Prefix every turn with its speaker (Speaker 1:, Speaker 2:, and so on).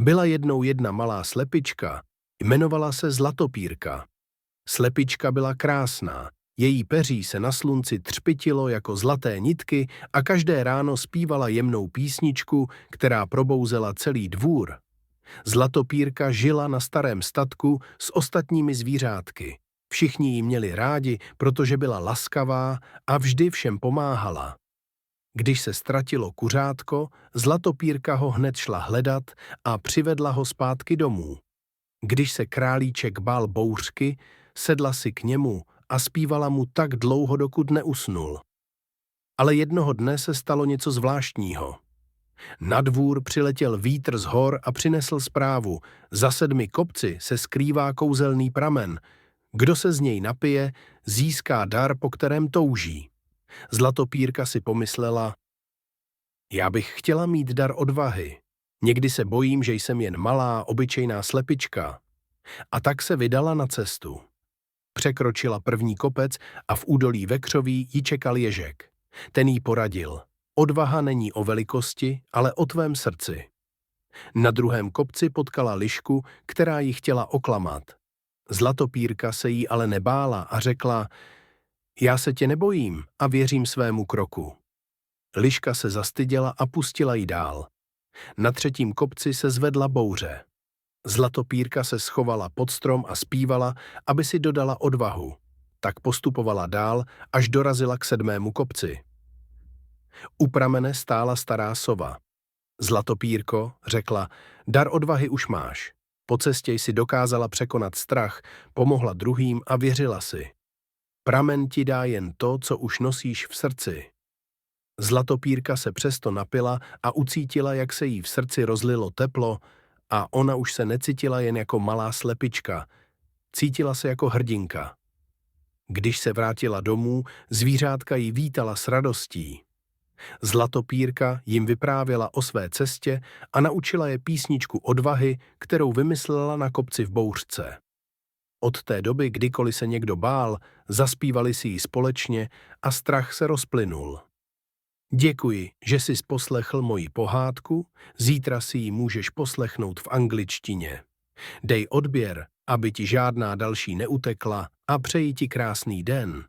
Speaker 1: Byla jednou jedna malá slepička, jmenovala se Zlatopírka. Slepička byla krásná, její peří se na slunci třpytilo jako zlaté nitky a každé ráno zpívala jemnou písničku, která probouzela celý dvůr. Zlatopírka žila na starém statku s ostatními zvířátky. Všichni ji měli rádi, protože byla laskavá a vždy všem pomáhala. Když se ztratilo kuřátko, Zlatopírka ho hned šla hledat a přivedla ho zpátky domů. Když se králíček bál bouřky, sedla si k němu a zpívala mu tak dlouho, dokud neusnul. Ale jednoho dne se stalo něco zvláštního. Na dvůr přiletěl vítr z hor a přinesl zprávu. Za 7 kopci se skrývá kouzelný pramen. Kdo se z něj napije, získá dar, po kterém touží. Zlatopírka si pomyslela, já bych chtěla mít dar odvahy. Někdy se bojím, že jsem jen malá, obyčejná slepička. A tak se vydala na cestu. Překročila první kopec a v údolí Vekřoví ji čekal ježek. Ten jí poradil. Odvaha není o velikosti, ale o tvém srdci. Na druhém kopci potkala lišku, která ji chtěla oklamat. Zlatopírka se jí ale nebála a řekla, já se tě nebojím a věřím svému kroku. Liška se zastyděla a pustila ji dál. Na 3. kopci se zvedla bouře. Zlatopírka se schovala pod strom a zpívala, aby si dodala odvahu. Tak postupovala dál, až dorazila k 7. kopci. U pramene stála stará sova. Zlatopírko, řekla, dar odvahy už máš. Po cestě jsi dokázala překonat strach, pomohla druhým a věřila si. Pramen ti dá jen to, co už nosíš v srdci. Zlatopírka se přesto napila a ucítila, jak se jí v srdci rozlilo teplo a ona už se necítila jen jako malá slepička. Cítila se jako hrdinka. Když se vrátila domů, zvířátka ji vítala s radostí. Zlatopírka jim vyprávěla o své cestě a naučila je písničku odvahy, kterou vymyslela na kopci v bouřce. Od té doby, kdykoliv se někdo bál, zaspívali si ji společně a strach se rozplynul. Děkuji, že jsi poslechl moji pohádku, zítra si ji můžeš poslechnout v angličtině. Dej odběr, aby ti žádná další neutekla a přeji ti krásný den.